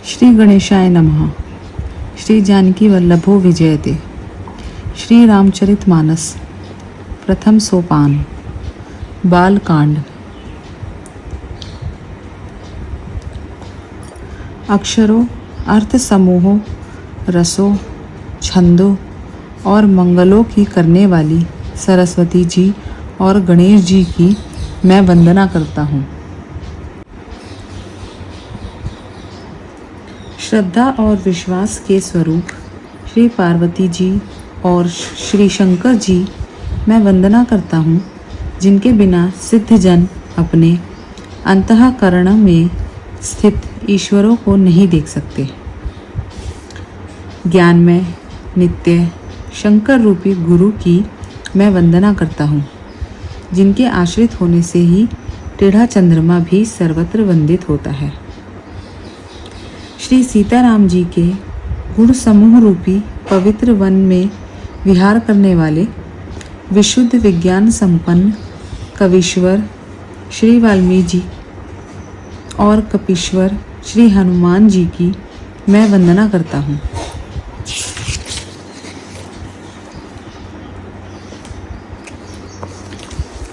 श्री गणेशाय नमः। श्री जानकी वल्लभो विजयते। श्री रामचरितमानस प्रथम सोपान। बालकांड। अक्षरों, अर्थ समूहों, रसों, छंदों और मंगलों की करने वाली सरस्वती जी और गणेश जी की मैं वंदना करता हूँ। श्रद्धा और विश्वास के स्वरूप श्री पार्वती जी और श्री शंकर जी मैं वंदना करता हूँ, जिनके बिना सिद्ध जन अपने अंतःकरण में स्थित ईश्वरों को नहीं देख सकते। ज्ञानमय नित्य शंकर रूपी गुरु की मैं वंदना करता हूँ, जिनके आश्रित होने से ही टेढ़ा चंद्रमा भी सर्वत्र वंदित होता है। श्री सीताराम जी के गुण समूह रूपी पवित्र वन में विहार करने वाले विशुद्ध विज्ञान संपन्न कवीश्वर श्री वाल्मीकि जी और कपीश्वर श्री हनुमान जी की मैं वंदना करता हूँ।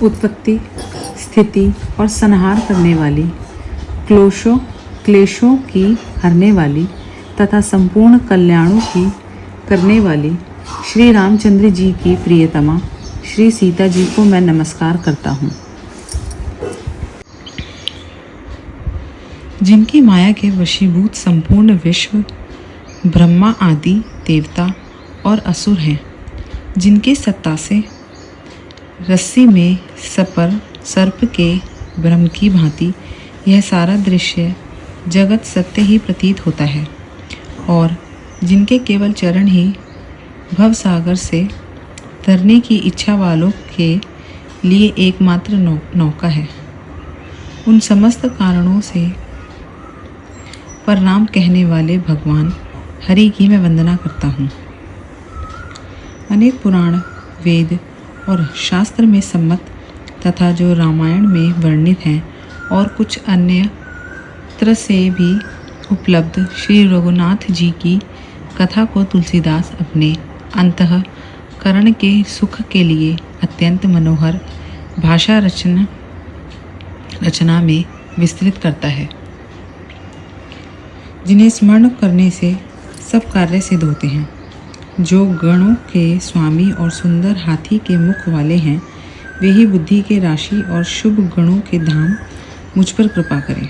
उत्पत्ति, स्थिति और संहार करने वाली, क्लेशों की हरने वाली तथा संपूर्ण कल्याणों की करने वाली श्री रामचंद्र जी की प्रियतमा श्री सीता जी को मैं नमस्कार करता हूँ, जिनकी माया के वशीभूत संपूर्ण विश्व ब्रह्मा आदि देवता और असुर हैं, जिनके सत्ता से रस्सी में सर्प के भ्रम की भांति यह सारा दृश्य जगत सत्य ही प्रतीत होता है, और जिनके केवल चरण ही भवसागर से तरने की इच्छा वालों के लिए एकमात्र नौका है। उन समस्त कारणों से प्रणाम कहने वाले भगवान हरि की मैं वंदना करता हूँ। अनेक पुराण, वेद और शास्त्र में सम्मत तथा जो रामायण में वर्णित हैं और कुछ अन्य तरह से भी उपलब्ध श्री रघुनाथ जी की कथा को तुलसीदास अपने अंतःकरण के सुख के लिए अत्यंत मनोहर भाषा रचना में विस्तृत करता है, जिन्हें स्मरण करने से सब कार्य सिद्ध होते हैं। जो गणों के स्वामी और सुंदर हाथी के मुख वाले हैं, वे ही बुद्धि के राशि और शुभ गणों के धाम मुझ पर कृपा करें।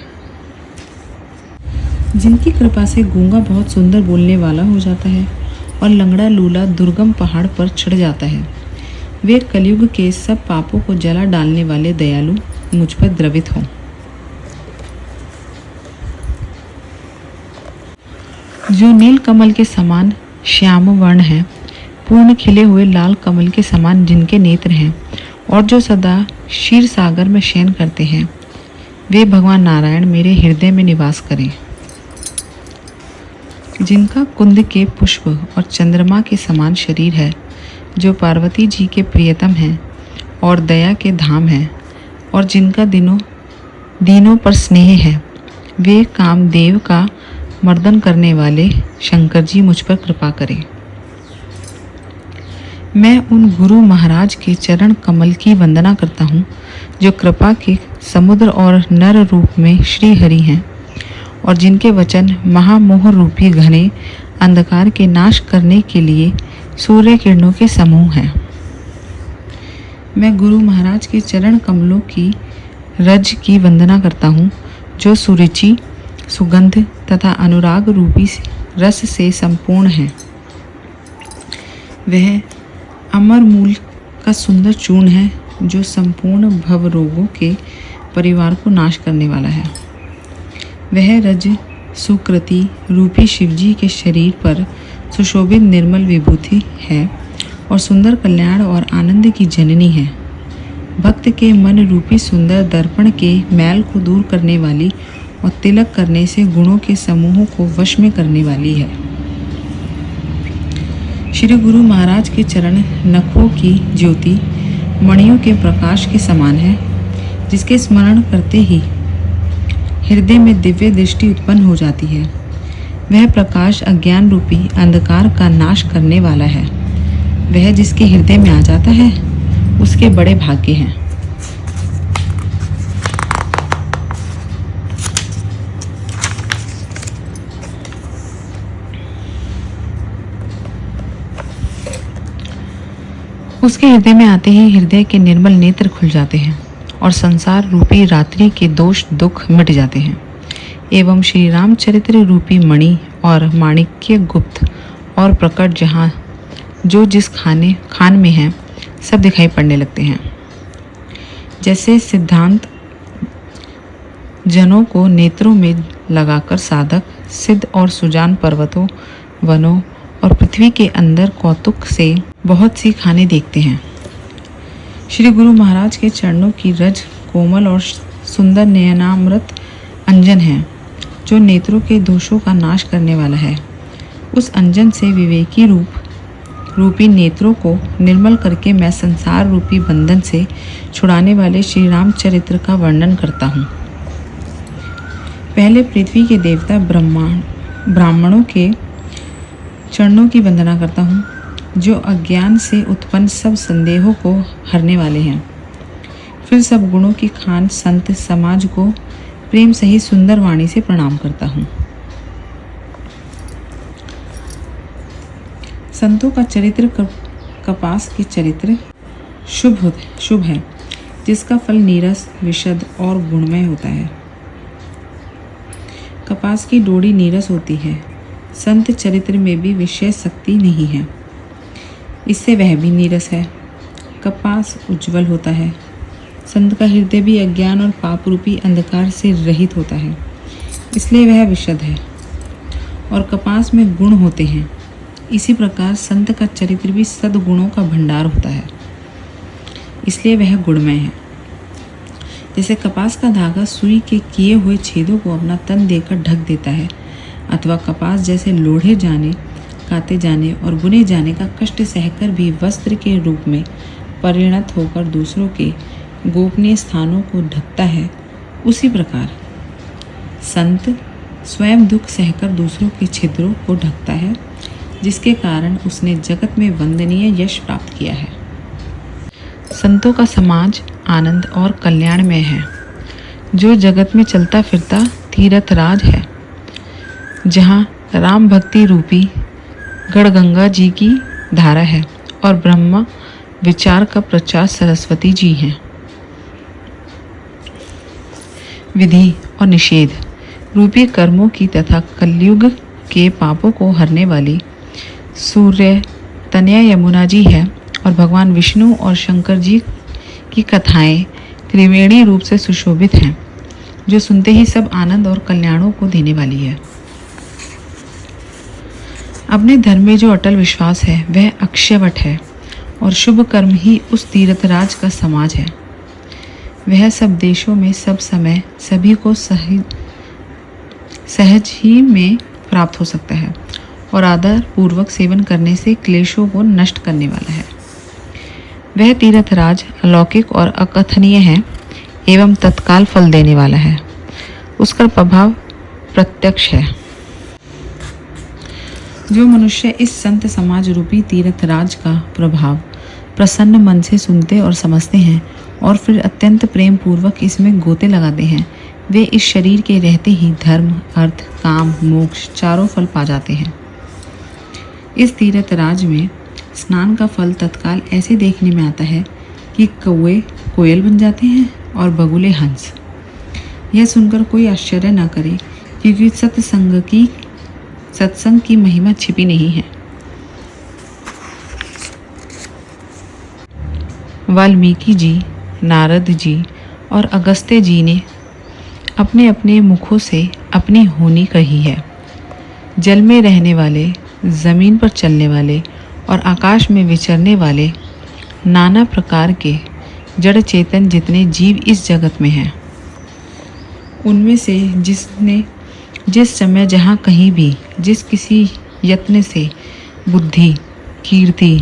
जिनकी कृपा से गूंगा बहुत सुंदर बोलने वाला हो जाता है और लंगड़ा लूला दुर्गम पहाड़ पर चढ़ जाता है, वे कलयुग के सब पापों को जला डालने वाले दयालु मुझ पर द्रवित हों। जो नील कमल के समान श्याम वर्ण है, पूर्ण खिले हुए लाल कमल के समान जिनके नेत्र हैं, और जो सदा क्षीर सागर में शयन करते हैं, वे भगवान नारायण मेरे हृदय में निवास करें। जिनका कुंद के पुष्प और चंद्रमा के समान शरीर है, जो पार्वती जी के प्रियतम हैं और दया के धाम हैं, और जिनका दीनों पर स्नेह है, वे कामदेव का मर्दन करने वाले शंकर जी मुझ पर कृपा करें। मैं उन गुरु महाराज के चरण कमल की वंदना करता हूँ, जो कृपा के समुद्र और नर रूप में श्री हरि हैं, और जिनके वचन महामोह रूपी घने अंधकार के नाश करने के लिए सूर्य किरणों के समूह हैं। मैं गुरु महाराज के चरण कमलों की रज की वंदना करता हूँ, जो सुरुचि, सुगंध तथा अनुराग रूपी रस से संपूर्ण है। वह अमर मूल का सुंदर चूर्ण है, जो संपूर्ण भव रोगों के परिवार को नाश करने वाला है। वह रज सुकृति रूपी शिवजी के शरीर पर सुशोभित निर्मल विभूति है और सुंदर कल्याण और आनंद की जननी है। भक्त के मन रूपी सुंदर दर्पण के मैल को दूर करने वाली और तिलक करने से गुणों के समूहों को वश में करने वाली है। श्री गुरु महाराज के चरण नखों की ज्योति मणियों के प्रकाश के समान है, जिसके स्मरण करते ही हृदय में दिव्य दृष्टि उत्पन्न हो जाती है। वह प्रकाश अज्ञान रूपी अंधकार का नाश करने वाला है। वह जिसके हृदय में आ जाता है उसके बड़े भाग्य हैं। उसके हृदय में आते ही हृदय के निर्मल नेत्र खुल जाते हैं और संसार रूपी रात्रि के दोष दुख मिट जाते हैं एवं श्री रामचरित्र रूपी मणि और माणिक्य गुप्त और प्रकट जहाँ जो जिस खान में है सब दिखाई पड़ने लगते हैं। जैसे सिद्धांत जनों को नेत्रों में लगाकर साधक सिद्ध और सुजान पर्वतों वनों और पृथ्वी के अंदर कौतुक से बहुत सी खाने देखते हैं। श्री गुरु महाराज के चरणों की रज कोमल और सुंदर नयनामृत अंजन है जो नेत्रों के दोषों का नाश करने वाला है। उस अंजन से विवेकी रूपी नेत्रों को निर्मल करके मैं संसार रूपी बंधन से छुड़ाने वाले श्री रामचरित्र का वर्णन करता हूँ। पहले पृथ्वी के देवता ब्राह्मणों के चरणों की वंदना करता हूँ जो अज्ञान से उत्पन्न सब संदेहों को हरने वाले हैं। फिर सब गुणों की खान संत समाज को प्रेम सहित सुंदर वाणी से प्रणाम करता हूँ। संतों का चरित्र कपास के चरित्र शुभ है जिसका फल नीरस विशद और गुणमय होता है। कपास की डोरी नीरस होती है। संत चरित्र में भी विषय शक्ति नहीं है, इससे वह भी नीरस है। कपास उज्जवल होता है। संत का हृदय भी अज्ञान और पाप रूपी अंधकार से रहित होता है, इसलिए वह विशद है और कपास में गुण होते हैं। इसी प्रकार संत का चरित्र भी सद्गुणों का भंडार होता है, इसलिए वह गुणमय है। जैसे कपास का धागा सुई के किए हुए छेदों को अपना तन देकर ढक देता है, अथवा कपास जैसे लोढ़े जाने काते जाने और बुने जाने का कष्ट सहकर भी वस्त्र के रूप में परिणत होकर दूसरों के गोपनीय स्थानों को ढकता है, उसी प्रकार संत स्वयं दुख सहकर दूसरों के छिद्रों को ढकता है, जिसके कारण उसने जगत में वंदनीय यश प्राप्त किया है। संतों का समाज आनंद और कल्याणमय है, जो जगत में चलता फिरता तीर्थराज है, जहाँ राम भक्ति रूपी गढ़गंगा जी की धारा है और ब्रह्मा विचार का प्रचार सरस्वती जी हैं। विधि और निषेध रूपी कर्मों की तथा कलयुग के पापों को हरने वाली सूर्य तनया यमुना जी है और भगवान विष्णु और शंकर जी की कथाएं त्रिवेणी रूप से सुशोभित हैं, जो सुनते ही सब आनंद और कल्याणों को देने वाली है। अपने धर्म में जो अटल विश्वास है वह अक्षयवट है और शुभ कर्म ही उस तीर्थराज का समाज है। वह सब देशों में सब समय सभी को सहज ही में प्राप्त हो सकता है और आदर पूर्वक सेवन करने से क्लेशों को नष्ट करने वाला है। वह तीर्थराज अलौकिक और अकथनीय है एवं तत्काल फल देने वाला है। उसका प्रभाव प्रत्यक्ष है। जो मनुष्य इस संत समाज रूपी तीर्थराज का प्रभाव प्रसन्न मन से सुनते और समझते हैं और फिर अत्यंत प्रेम पूर्वक इसमें गोते लगाते हैं, वे इस शरीर के रहते ही धर्म अर्थ काम मोक्ष चारों फल पा जाते हैं। इस तीर्थराज में स्नान का फल तत्काल ऐसे देखने में आता है कि कौवे कोयल बन जाते हैं और बगुले हंस। यह सुनकर कोई आश्चर्य न करे, क्योंकि सत्संग की महिमा छिपी नहीं है। वाल्मीकि जी, नारद जी और अगस्त्य जी ने अपने अपने मुखों से अपनी होनी कही है। जल में रहने वाले, जमीन पर चलने वाले और आकाश में विचरने वाले नाना प्रकार के जड़ चेतन जितने जीव इस जगत में हैं, उनमें से जिसने जिस समय जहाँ कहीं भी जिस किसी यत्न से बुद्धि कीर्ति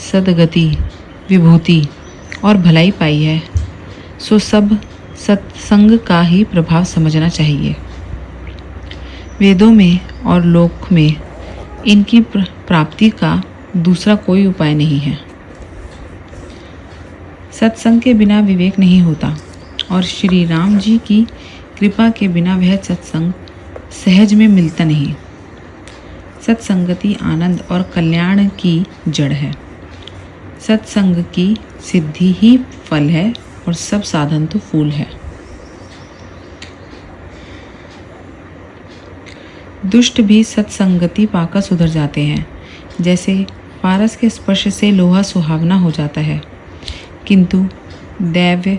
सदगति विभूति और भलाई पाई है, सो सब सत्संग का ही प्रभाव समझना चाहिए। वेदों में और लोक में इनकी प्राप्ति का दूसरा कोई उपाय नहीं है। सत्संग के बिना विवेक नहीं होता और श्री राम जी की कृपा के बिना वह सत्संग सहज में मिलता नहीं। सत्संगति आनंद और कल्याण की जड़ है। सत्संग की सिद्धि ही फल है और सब साधन तो फूल है। दुष्ट भी सत्संगति पाकर सुधर जाते हैं। जैसे पारस के स्पर्श से लोहा सुहावना हो जाता है, किंतु दैव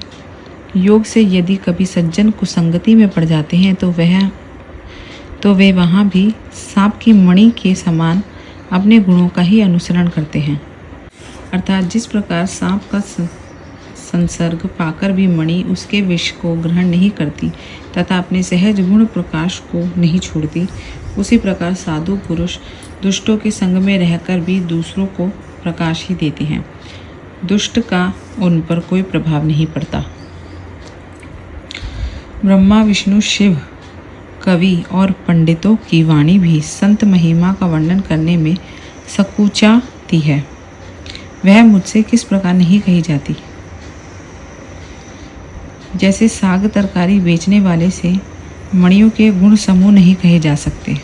योग से यदि कभी सज्जन कुसंगति में पड़ जाते हैं तो वे वहाँ भी सांप की मणि के समान अपने गुणों का ही अनुसरण करते हैं। अर्थात जिस प्रकार सांप का संसर्ग पाकर भी मणि उसके विष को ग्रहण नहीं करती तथा अपने सहज गुण प्रकाश को नहीं छोड़ती, उसी प्रकार साधु पुरुष दुष्टों के संग में रहकर भी दूसरों को प्रकाश ही देते हैं। दुष्ट का उन पर कोई प्रभाव नहीं पड़ता। ब्रह्मा विष्णु शिव कवि और पंडितों की वाणी भी संत महिमा का वर्णन करने में सकुचाती है। वह मुझसे किस प्रकार नहीं कही जाती। जैसे साग तरकारी बेचने वाले से मणियों के गुण समूह नहीं कहे जा सकते।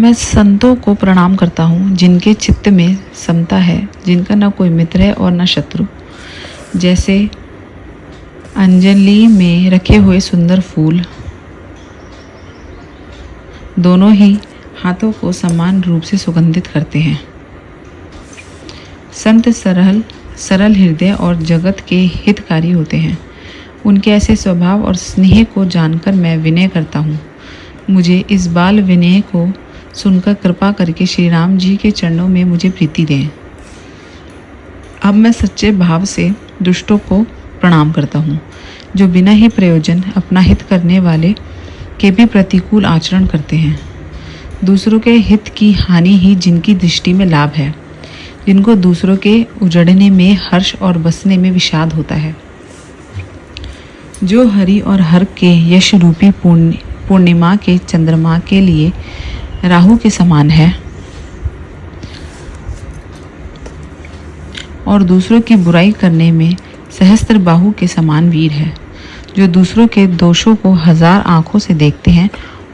मैं संतों को प्रणाम करता हूँ जिनके चित्त में समता है, जिनका न कोई मित्र है और न शत्रु। जैसे अंजलि में रखे हुए सुंदर फूल दोनों ही हाथों को समान रूप से सुगंधित करते हैं। संत सरल हृदय और जगत के हितकारी होते हैं। उनके ऐसे स्वभाव और स्नेह को जानकर मैं विनय करता हूँ। मुझे इस बाल विनय को सुनकर कृपा करके श्री राम जी के चरणों में मुझे प्रीति दें। अब मैं सच्चे भाव से दुष्टों को प्रणाम करता हूँ, जो बिना ही प्रयोजन अपना हित करने वाले के भी प्रतिकूल आचरण करते हैं। दूसरों के हित की हानि ही जिनकी दृष्टि में लाभ है, जिनको दूसरों के उजड़ने में हर्ष और बसने में विषाद होता है। जो हरि और हर के यश रूपी पूर्णिमा के चंद्रमा के लिए राहु के समान है और दूसरों की बुराई करने में सहस्त्र बाहु के समान वीर है। जो दूसरों के दोषों को 1000 आंखों से देखते हैं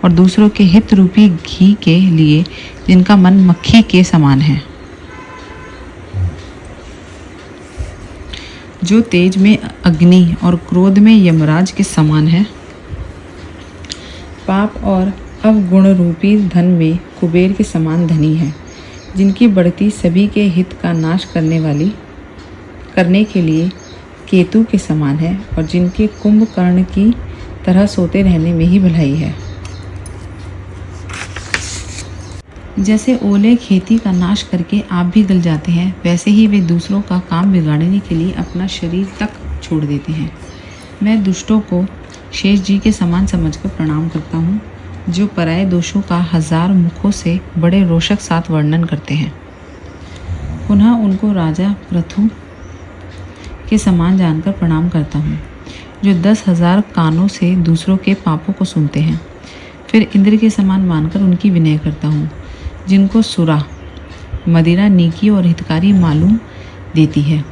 और दूसरों के हित रूपी घी के लिए जिनका मन मक्खी के समान है। जो तेज में अग्नि और क्रोध में यमराज के समान है। पाप और अवगुण रूपी धन में कुबेर के समान धनी है। जिनकी बढ़ती सभी के हित का नाश करने के लिए केतु के समान है और जिनके कुंभकर्ण की तरह सोते रहने में ही भलाई है। जैसे ओले खेती का नाश करके आप भी गल जाते हैं, वैसे ही वे दूसरों का काम बिगाड़ने के लिए अपना शरीर तक छोड़ देते हैं। मैं दुष्टों को शेष जी के समान समझकर प्रणाम करता हूँ, जो पराये दोषों का 1000 मुखों से बड़े रोषक साथ वर्णन करते हैं। पुनः उनको राजा पृथु के समान जानकर प्रणाम करता हूँ, जो 10,000 कानों से दूसरों के पापों को सुनते हैं। फिर इंद्र के समान मानकर उनकी विनय करता हूँ, जिनको सुरा मदिरा नीकी और हितकारी मालूम देती है,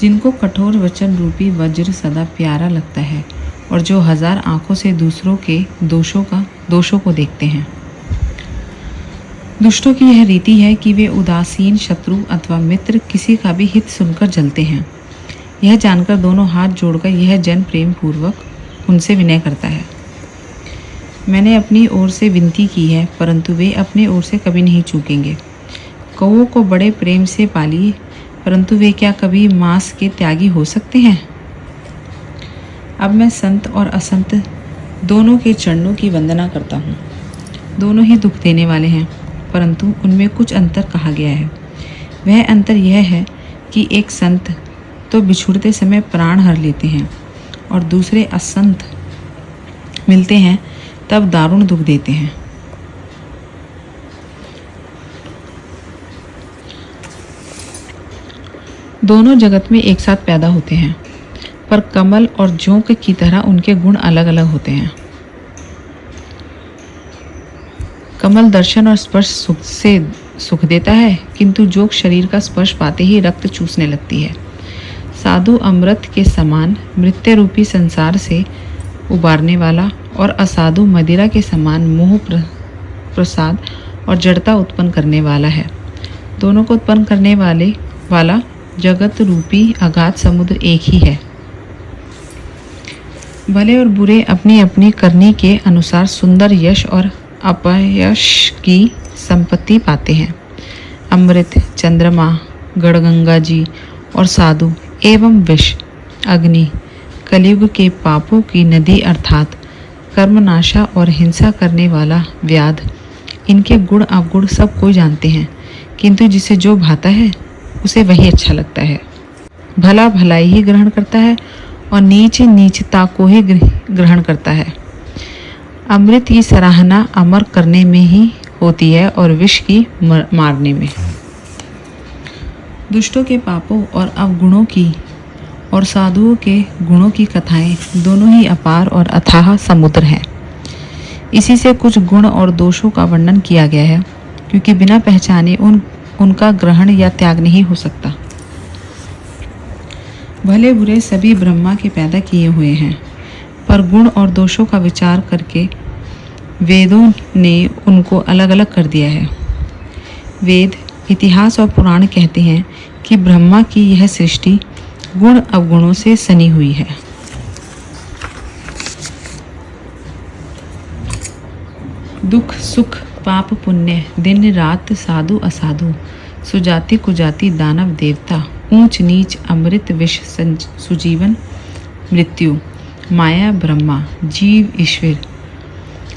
जिनको कठोर वचन रूपी वज्र सदा प्यारा लगता है और जो 1000 आंखों से दूसरों के दोषों को देखते हैं। दुष्टों की यह रीति है कि वे उदासीन शत्रु अथवा मित्र किसी का भी हित सुनकर जलते हैं। यह जानकर दोनों हाथ जोड़कर यह जन प्रेम पूर्वक उनसे विनय करता है। मैंने अपनी ओर से विनती की है, परंतु वे अपने ओर से कभी नहीं चूकेंगे। कौओं को बड़े प्रेम से पालिए, परंतु वे क्या कभी मांस के त्यागी हो सकते हैं। अब मैं संत और असंत दोनों के चरणों की वंदना करता हूँ। दोनों ही दुख देने वाले हैं, परंतु उनमें कुछ अंतर कहा गया है। वह अंतर यह है कि एक संत तो बिछुड़ते समय प्राण हर लेते हैं और दूसरे असंत मिलते हैं तब दारुण दुख देते हैं। दोनों जगत में एक साथ पैदा होते हैं, पर कमल और जोंक की तरह उनके गुण अलग अलग होते हैं। कमल दर्शन और स्पर्श सुख देता है, किंतु जोग शरीर का स्पर्श पाते ही रक्त चूसने लगती है। साधु अमृत के समान मृत्यु रूपी संसार से उबारने वाला और असाधु मदिरा के समान मोह प्रसाद और जड़ता उत्पन्न करने वाला है। दोनों को उत्पन्न करने वाला जगत रूपी अगाध समुद्र एक ही है। भले और बुरे अपनी अपनी करनी के अनुसार सुंदर यश और अपयश की संपत्ति पाते हैं। अमृत, चंद्रमा, गढ़गंगा जी और साधु एवं विष, अग्नि, कलयुग के पापों की नदी अर्थात कर्मनाशा और हिंसा करने वाला व्याध, इनके गुण अवगुण सब कोई जानते हैं, किंतु जिसे जो भाता है उसे वही अच्छा लगता है। भला भलाई ही ग्रहण करता है और नीच नीचता को ही ग्रहण करता है। अमृत की सराहना अमर करने में ही होती है और विष की मारने में। दुष्टों के पापों और अवगुणों की और साधुओं के गुणों की कथाएं दोनों ही अपार और अथाह समुद्र हैं। इसी से कुछ गुण और दोषों का वर्णन किया गया है, क्योंकि बिना पहचाने उनका ग्रहण या त्याग नहीं हो सकता। भले बुरे सभी ब्रह्मा के पैदा किए हुए हैं, पर गुण और दोषों का विचार करके वेदों ने उनको अलग अलग कर दिया है। वेद, इतिहास और पुराण कहते हैं कि ब्रह्मा की यह सृष्टि गुण अवगुणों से सनी हुई है। दुख सुख, पाप पुण्य, दिन रात, साधु असाधु, सुजाति कुजाति, दानव देवता, ऊंच नीच, अमृत विष, सुजीवन मृत्यु, माया ब्रह्मा, जीव ईश्वर,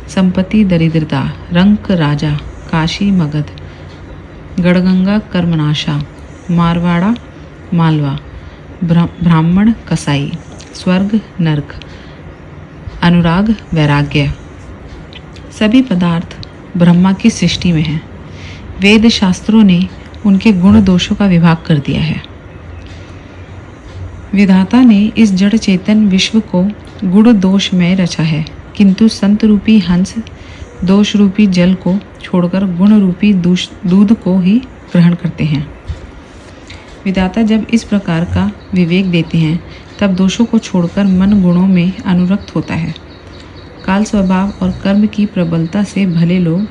संपत्ति दरिद्रता, रंक राजा, काशी मगध, गढ़गंगा कर्मनाशा, मारवाड़ा मालवा, ब्राह्मण कसाई, स्वर्ग नरक, अनुराग वैराग्य, सभी पदार्थ ब्रह्मा की सृष्टि में हैं। वेद शास्त्रों ने उनके गुण दोषों का विभाग कर दिया है। विधाता ने इस जड़ चेतन विश्व को गुण दोष में रचा है, किंतु संत रूपी हंस दोष रूपी जल को छोड़कर गुण रूपी दूध को ही ग्रहण करते हैं। विधाता जब इस प्रकार का विवेक देते हैं, तब दोषों को छोड़कर मन गुणों में अनुरक्त होता है। काल स्वभाव और कर्म की प्रबलता से भले लोग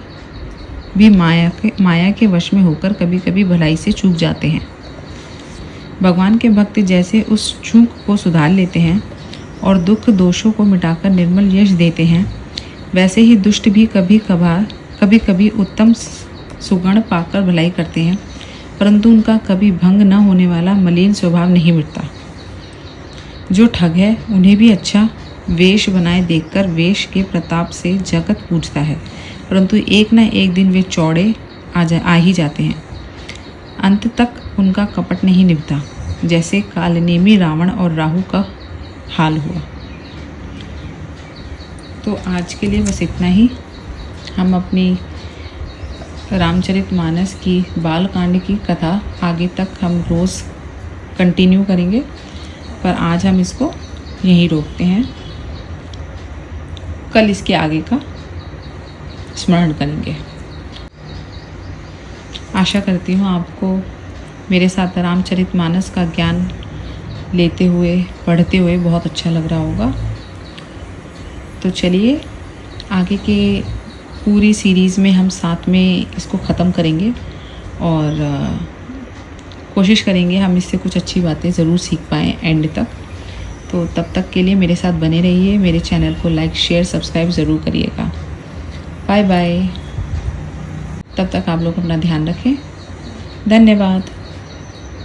भी माया के वश में होकर कभी कभी भलाई से चूक जाते हैं। भगवान के भक्त जैसे उस चूक को सुधार लेते हैं और दुख दोषों को मिटाकर निर्मल यश देते हैं, वैसे ही दुष्ट भी कभी कभी उत्तम सुगुण पाकर भलाई करते हैं, परंतु उनका कभी भंग न होने वाला मलिन स्वभाव नहीं मिटता। जो ठग है उन्हें भी अच्छा वेश बनाए देखकर वेश के प्रताप से जगत पूजता है, परंतु एक न एक दिन वे चौड़े आ ही जाते हैं। अंत तक उनका कपट नहीं निभता, जैसे कालनेमी रावण और राहु का हाल हुआ। तो आज के लिए बस इतना ही। हम अपनी रामचरितमानस की बालकांड की कथा आगे तक हम रोज़ कंटिन्यू करेंगे, पर आज हम इसको यहीं रोकते हैं। कल इसके आगे का स्मरण करेंगे। आशा करती हूँ आपको मेरे साथ रामचरितमानस का ज्ञान लेते हुए पढ़ते हुए बहुत अच्छा लग रहा होगा। तो चलिए आगे के पूरी सीरीज़ में हम साथ में इसको ख़त्म करेंगे और कोशिश करेंगे हम इससे कुछ अच्छी बातें ज़रूर सीख पाएँ एंड तक। तो तब तक के लिए मेरे साथ बने रहिए। मेरे चैनल को लाइक शेयर सब्सक्राइब ज़रूर करिएगा। Bye bye. तब तक आप लोग अपना ध्यान रखें। धन्यवाद।